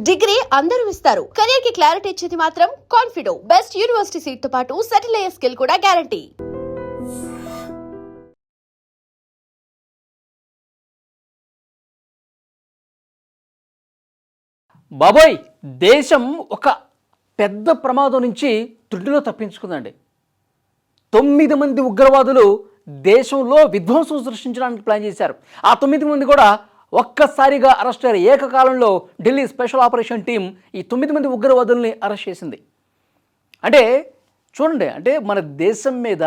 Degree అందరూ ఇస్తారు. Career కి క్లారిటీ ఇచ్చేది మాత్రం కాన్ఫిడో. బెస్ట్ యూనివర్సిటీ సీట్ తో పాటు సెటిల్ అయ్యే స్కిల్ కూడా గ్యారంటీ. బాబోయ్, దేశం ఒక పెద్ద ప్రమాదం నుంచి త్రుటిలో తప్పించుకుందండి. 9 మంది ఉగ్రవాదులు దేశంలో విధ్వంసం సృష్టించడానికి ప్లాన్ చేశారు. ఆ 9 మంది కూడా ఒక్కసారిగా అరెస్ట్ అయ్యారు. ఏకకాలంలో ఢిల్లీ స్పెషల్ ఆపరేషన్ టీం ఈ 9 మంది ఉగ్రవాదుల్ని అరెస్ట్ చేసింది. అంటే చూడండి, అంటే మన దేశం మీద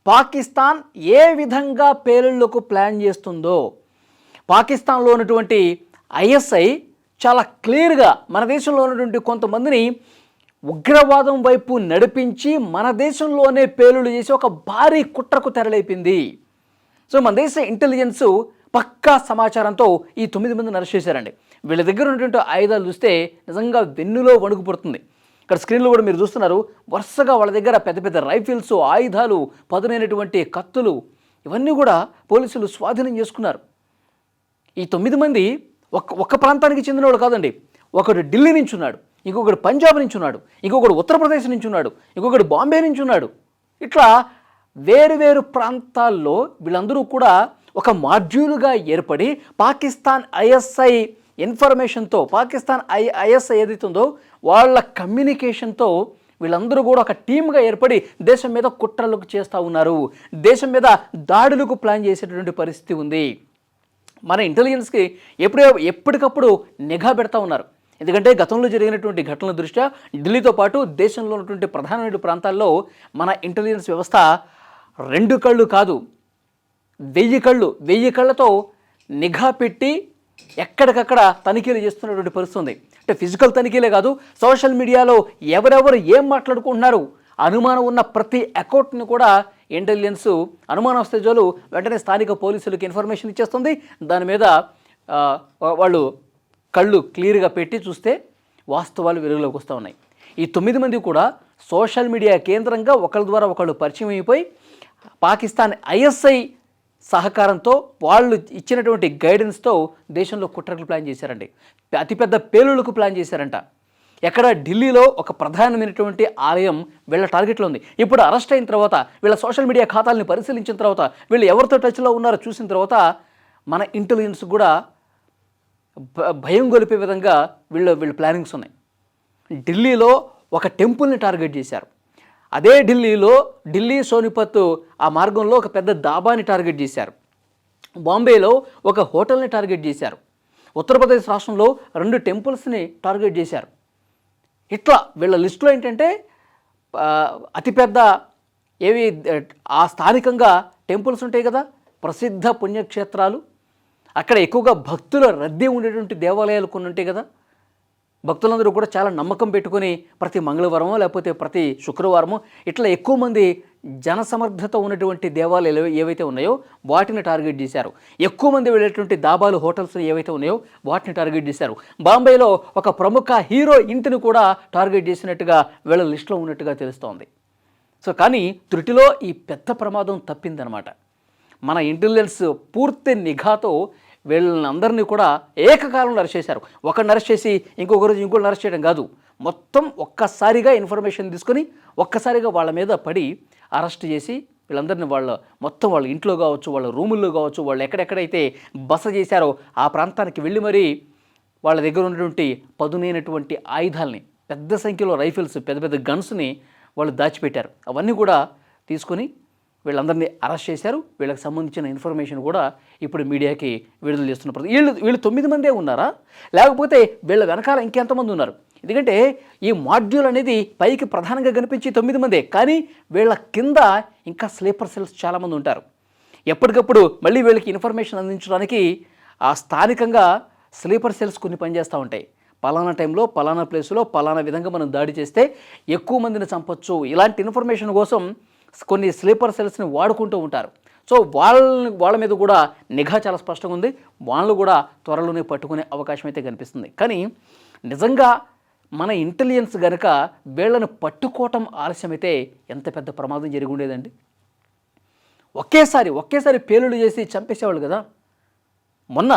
పాకిస్తాన్ ఏ విధంగా పేలుళ్లకు ప్లాన్ చేస్తుందో, పాకిస్తాన్లో ఉన్నటువంటి ఐఎస్ఐ చాలా క్లియర్గా మన దేశంలో ఉన్నటువంటి కొంతమందిని ఉగ్రవాదం వైపు నడిపించి మన దేశంలోనే పేలుళ్ళు చేసి ఒక భారీ కుట్రకు తెరలేపింది. సో మన దేశ ఇంటెలిజెన్స్ పక్కా సమాచారంతో ఈ 9 మందిని అరెస్ట్ చేశారండి. వీళ్ళ దగ్గర ఉన్నటువంటి ఆయుధాలు చూస్తే నిజంగా వెన్నులో వణుకు పుడుతుంది. ఇక్కడ స్క్రీన్లో కూడా మీరు చూస్తున్నారు, వరుసగా వాళ్ళ దగ్గర పెద్ద పెద్ద రైఫిల్స్, ఆయుధాలు, పదునైనటువంటి కత్తులు ఇవన్నీ కూడా పోలీసులు స్వాధీనం చేసుకున్నారు. ఈ 9 మంది ఒక్క ప్రాంతానికి చెందిన వాళ్ళు కాదండి. ఒకడు ఢిల్లీ నుంచి ఉన్నాడు, ఇంకొకడు పంజాబ్ నుంచి ఉన్నాడు, ఇంకొకడు ఉత్తరప్రదేశ్ నుంచి ఉన్నాడు, ఇంకొకడు బాంబే నుంచి ఉన్నాడు. ఇట్లా వేరు ప్రాంతాల్లో వీళ్ళందరూ కూడా ఒక మాడ్యూల్గా ఏర్పడి పాకిస్తాన్ ఐఎస్ఐ ఇన్ఫర్మేషన్తో, పాకిస్తాన్ ఐఎస్ఐ ఏదైతుందో వాళ్ళ కమ్యూనికేషన్తో వీళ్ళందరూ కూడా ఒక టీమ్గా ఏర్పడి దేశం మీద కుట్రలకు చేస్తూ ఉన్నారు. దేశం మీద దాడులకు ప్లాన్ చేసేటటువంటి పరిస్థితి ఉంది. మన ఇంటెలిజెన్స్కి ఎప్పటికప్పుడు నిఘా పెడతా ఉన్నారు. ఎందుకంటే గతంలో జరిగినటువంటి ఘటనల దృష్ట్యా ఢిల్లీతో పాటు దేశంలో ఉన్నటువంటి ప్రధానమైన ప్రాంతాల్లో మన ఇంటెలిజెన్స్ వ్యవస్థ 2 కళ్ళు కాదు 1000 కళ్ళతో నిఘా పెట్టి ఎక్కడికక్కడ తనిఖీలు చేస్తున్నటువంటి పరిస్థితి ఉంది. అంటే ఫిజికల్ తనిఖీలే కాదు, సోషల్ మీడియాలో ఎవరెవరు ఏం మాట్లాడుకుంటున్నారు, అనుమానం ఉన్న ప్రతి అకౌంట్ని కూడా ఇంటెలిజెన్స్ అనుమానం వస్తే చాలు వెంటనే స్థానిక పోలీసులకు ఇన్ఫర్మేషన్ ఇచ్చేస్తుంది. దాని మీద వాళ్ళు కళ్ళు క్లియర్గా పెట్టి చూస్తే వాస్తవాలు వెలుగులోకి వస్తూ ఉన్నాయి. ఈ 9 మంది కూడా సోషల్ మీడియా కేంద్రంగా ఒకళ్ళ ద్వారా ఒకళ్ళు పరిచయం అయిపోయి పాకిస్తాన్ ఐఎస్ఐ సహకారంతో వాళ్ళు ఇచ్చినటువంటి గైడెన్స్తో దేశంలో కుట్రలు ప్లాన్ చేశారండి. అతిపెద్ద పేలుళ్లకు ప్లాన్ చేశారంట. ఎక్కడ ఢిల్లీలో ఒక ప్రధానమైనటువంటి ఆలయం వీళ్ళ టార్గెట్లో ఉంది. ఇప్పుడు అరెస్ట్ అయిన తర్వాత వీళ్ళ సోషల్ మీడియా ఖాతాలని పరిశీలించిన తర్వాత వీళ్ళు ఎవరితో టచ్లో ఉన్నారో చూసిన తర్వాత మన ఇంటెలిజెన్స్ కూడా భయం గొలిపే విధంగా వీళ్ళ ప్లానింగ్స్ ఉన్నాయి. ఢిల్లీలో ఒక టెంపుల్ని టార్గెట్ చేశారు. అదే ఢిల్లీలో ఢిల్లీ సోనిపత్ ఆ మార్గంలో ఒక పెద్ద దాబాని టార్గెట్ చేశారు. బాంబేలో ఒక హోటల్ని టార్గెట్ చేశారు. ఉత్తరప్రదేశ్ రాష్ట్రంలో 2 టెంపుల్స్ని టార్గెట్ చేశారు. ఇట్లా వీళ్ళ లిస్టులో ఏంటంటే అతిపెద్ద ఏవి ఆ స్థానికంగా టెంపుల్స్ ఉంటాయి కదా, ప్రసిద్ధ పుణ్యక్షేత్రాలు, అక్కడ ఎక్కువగా భక్తుల రద్దీ ఉండేటువంటి దేవాలయాలు కొన్ని ఉంటాయి కదా. భక్తులందరూ కూడా చాలా నమ్మకం పెట్టుకొని ప్రతి మంగళవారమో లేకపోతే ప్రతి శుక్రవారమో ఇట్లా ఎక్కువ మంది జనసమర్థత ఉన్నటువంటి దేవాలయాలు ఏవైతే ఉన్నాయో వాటిని టార్గెట్ చేశారు. ఎక్కువ మంది వెళ్ళేటువంటి దాబాలు, హోటల్స్ ఏవైతే ఉన్నాయో వాటిని టార్గెట్ చేశారు. బాంబేలో ఒక ప్రముఖ హీరో ఇంటిని కూడా టార్గెట్ చేసినట్టుగా వీళ్ళ లిస్టులో ఉన్నట్టుగా తెలుస్తోంది. సో కానీ త్రుటిలో ఈ పెద్ద ప్రమాదం తప్పిందనమాట. మన ఇంటెలిజెన్స్ పూర్తి నిఘాతో వీళ్ళందరినీ కూడా ఏకకాలంలో అరెస్ట్ చేశారు. ఒకరిని అరెస్ట్ చేసి ఇంకొక రోజు ఇంకోటిని అరెస్ట్ చేయడం కాదు, మొత్తం ఒక్కసారిగా ఇన్ఫర్మేషన్ తీసుకొని ఒక్కసారిగా వాళ్ళ మీద పడి అరెస్ట్ చేసి వీళ్ళందరినీ మొత్తం వాళ్ళ ఇంట్లో కావచ్చు, వాళ్ళ రూముల్లో కావచ్చు, వాళ్ళు ఎక్కడెక్కడైతే బస చేశారో ఆ ప్రాంతానికి వెళ్ళి మరీ వాళ్ళ దగ్గర ఉన్నటువంటి పదునైనటువంటి ఆయుధాలని, పెద్ద సంఖ్యలో రైఫిల్స్, పెద్ద పెద్ద గన్స్ని వాళ్ళు దాచిపెట్టారు. అవన్నీ కూడా తీసుకొని వీళ్ళందరినీ అరెస్ట్ చేశారు. వీళ్ళకి సంబంధించిన ఇన్ఫర్మేషన్ కూడా ఇప్పుడు మీడియాకి విడుదల చేస్తున్న వీళ్ళు 9 మందే ఉన్నారా, లేకపోతే వీళ్ళ వెనకాల ఇంకెంతమంది ఉన్నారు? ఎందుకంటే ఈ మాడ్యూల్ అనేది పైకి ప్రధానంగా కనిపించి 9 మందే, కానీ వీళ్ళ కింద ఇంకా స్లీపర్ సెల్స్ చాలామంది ఉంటారు. ఎప్పటికప్పుడు మళ్ళీ వీళ్ళకి ఇన్ఫర్మేషన్ అందించడానికి ఆ స్థానికంగా స్లీపర్ సెల్స్ కొన్ని పనిచేస్తూ ఉంటాయి. పలానా టైంలో పలానా ప్లేస్లో పలానా విధంగా మనం దాడి చేస్తే ఎక్కువ మందిని చంపొచ్చు, ఇలాంటి ఇన్ఫర్మేషన్ కోసం కొన్ని స్లీపర్ సెల్స్ని వాడుకుంటూ ఉంటారు. సో వాళ్ళ మీద కూడా నిఘా చాలా స్పష్టంగా ఉంది. వాళ్ళు కూడా త్వరలోనే పట్టుకునే అవకాశం అయితే కనిపిస్తుంది. కానీ నిజంగా మన ఇంటెలిజెన్స్ కనుక వీళ్ళను పట్టుకోవటం ఆలస్యమైతే ఎంత పెద్ద ప్రమాదం జరిగి ఉండేదండి. ఒకేసారి పేలుళ్ళు చేసి చంపేసేవాళ్ళు కదా. మొన్న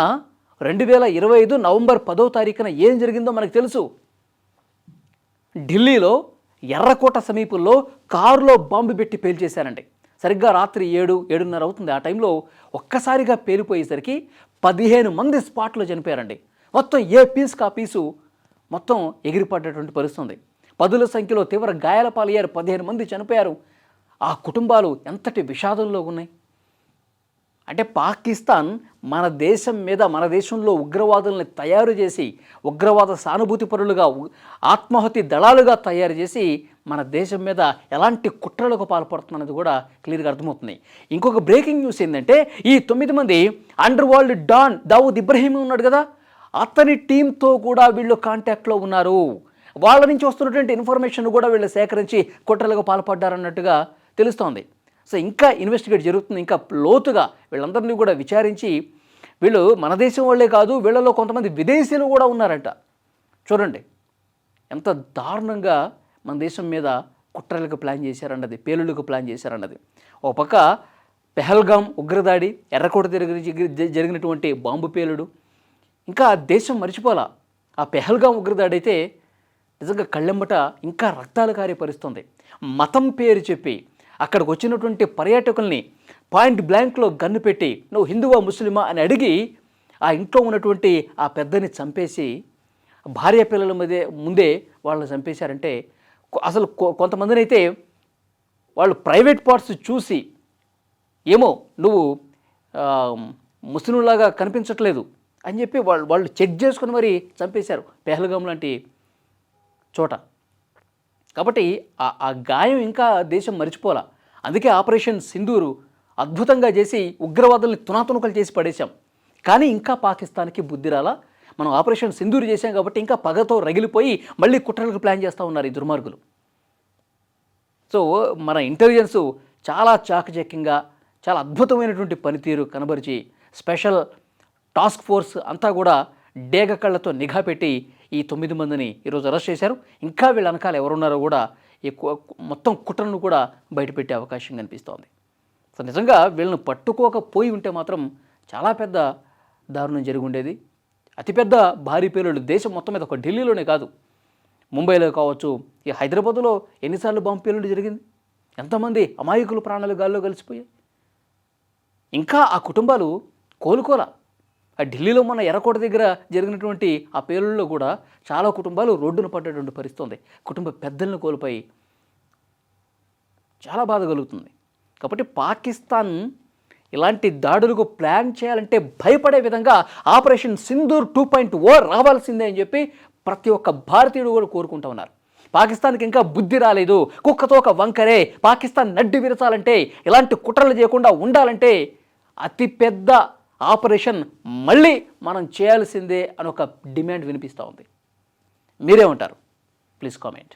2025 నవంబర్ 10వ తారీఖున ఏం జరిగిందో మనకు తెలుసు. ఢిల్లీలో ఎర్రకోట సమీపంలో కారులో బాంబు పెట్టి పేల్చేశారండి. సరిగ్గా రాత్రి 7:30 అవుతుంది. ఆ టైంలో ఒక్కసారిగా పేలిపోయేసరికి 15 మంది స్పాట్లో చనిపోయారండి. మొత్తం ఏ పీస్కి ఆ పీసు మొత్తం ఎగిరిపడ్డటువంటి పరిస్థితుంది. పదుల సంఖ్యలో తీవ్ర గాయాల పాలయ్యారు. 15 మంది చనిపోయారు. ఆ కుటుంబాలు ఎంతటి విషాదంలో ఉన్నాయి. అంటే పాకిస్తాన్ మన దేశంలో ఉగ్రవాదుల్ని తయారు చేసి, ఉగ్రవాద సానుభూతి పరులుగా, ఆత్మాహుతి దళాలుగా తయారు చేసి మన దేశం మీద ఎలాంటి కుట్రలకు పాల్పడుతున్నది కూడా క్లియర్గా అర్థమవుతుంది. ఇంకొక బ్రేకింగ్ న్యూస్ ఏంటంటే, ఈ 9 మంది underworld don Dawood Ibrahim ఉన్నాడు కదా, అతని టీంతో కూడా వీళ్ళు కాంటాక్ట్లో ఉన్నారు. వాళ్ళ నుంచి వస్తున్నటువంటి ఇన్ఫర్మేషన్ కూడా వీళ్ళు సేకరించి కుట్రలకు పాల్పడ్డారన్నట్టుగా తెలుస్తోంది. సో ఇంకా ఇన్వెస్టిగేట్ జరుగుతుంది. ఇంకా లోతుగా వీళ్ళందరినీ కూడా విచారించి, వీళ్ళు మన దేశం వాళ్ళే కాదు, వీళ్ళలో కొంతమంది విదేశీయులు కూడా ఉన్నారంట. చూడండి ఎంత దారుణంగా మన దేశం మీద కుట్రలకు ప్లాన్ చేశారన్నది, పేలుళ్లకు ప్లాన్ చేశారన్నది. ఒక పక్క పెహల్గాం ఉగ్రదాడి, ఎర్రకోట జరిగినటువంటి బాంబు పేలుడు, ఇంకా దేశం మర్చిపోలా. ఆ పెహల్గాం ఉగ్రదాడి అయితే నిజంగా కళ్ళెంబట ఇంకా రక్తాలు కారే పరిస్థితుంది. మతం పేరు చెప్పి అక్కడికి వచ్చినటువంటి పర్యాటకుల్ని పాయింట్ బ్లాంక్లో గన్ను పెట్టి నువ్వు హిందువా ముస్లిమా అని అడిగి ఆ ఇంట్లో ఉన్నటువంటి ఆ పెద్దని చంపేసి భార్య పిల్లల ముందే వాళ్ళని చంపేశారంటే, అసలు కొంతమందిని అయితే వాళ్ళు ప్రైవేట్ పార్ట్స్ చూసి ఏమో నువ్వు ముస్లింలాగా కనిపించట్లేదు అని చెప్పి వాళ్ళు చెక్ చేసుకుని మరీ చంపేశారు పెహల్గాం లాంటి చోట. కాబట్టి ఆ గాయం ఇంకా దేశం మర్చిపోలా. అందుకే ఆపరేషన్ సింధూరు అద్భుతంగా చేసి ఉగ్రవాదుల్ని తునాతునకలు చేసి పడేశాం. కానీ ఇంకా పాకిస్తాన్కి బుద్ధి రాలా. మనం ఆపరేషన్ సింధూరు చేశాం కాబట్టి ఇంకా పగతో రగిలిపోయి మళ్ళీ కుట్రలకు ప్లాన్ చేస్తూ ఉన్నారు ఈ దుర్మార్గులు. సో మన ఇంటెలిజెన్సు చాలా చాకచక్యంగా, చాలా అద్భుతమైనటువంటి పనితీరు కనబరిచి స్పెషల్ టాస్క్ ఫోర్స్ అంతా కూడా డేగ కళ్ళతో నిఘా పెట్టి ఈ 9 మందిని ఈరోజు అరెస్ట్ చేశారు. ఇంకా వీళ్ళ వెనకాల ఎవరున్నారో కూడా మొత్తం కుట్రను కూడా బయటపెట్టే అవకాశం కనిపిస్తోంది. సో నిజంగా వీళ్ళని పట్టుకోకపోయి ఉంటే మాత్రం చాలా పెద్ద దారుణం జరిగి ఉండేది. అతిపెద్ద భారీ పేలుళ్ళు దేశం మొత్తం మీద, ఒక ఢిల్లీలోనే కాదు, ముంబైలో కావచ్చు, ఈ హైదరాబాద్లో ఎన్నిసార్లు బాంబు పేలుళ్ళు జరిగింది, ఎంతమంది అమాయకులు ప్రాణాలు గాల్లో కలిసిపోయాయి. ఇంకా ఆ కుటుంబాలు కోలుకోలా. ఆ ఢిల్లీలో మన ఎర్రకోట దగ్గర జరిగినటువంటి ఆ పేలుళ్ళలో కూడా చాలా కుటుంబాలు రోడ్డున పడ్డటువంటి పరిస్థితి ఉంది. కుటుంబ పెద్దలను కోల్పోయి చాలా బాధ కలుగుతుంది. కాబట్టి పాకిస్తాన్ ఇలాంటి దాడులకు ప్లాన్ చేయాలంటే భయపడే విధంగా ఆపరేషన్ సింధూర్ 2.0 రావాల్సిందే అని చెప్పి ప్రతి ఒక్క భారతీయుడు కూడా కోరుకుంటూ ఉన్నారు. పాకిస్తాన్కి ఇంకా బుద్ధి రాలేదు. కుక్కతో ఒక వంకరే. పాకిస్తాన్ నడ్డి విరచాలంటే, ఇలాంటి కుట్రలు చేయకుండా ఉండాలంటే అతిపెద్ద ఆపరేషన్ మళ్ళీ మనం చేయాల్సిందే అని ఒక డిమాండ్ వినిపిస్తూ ఉంది. మీరేమంటారు? Please comment.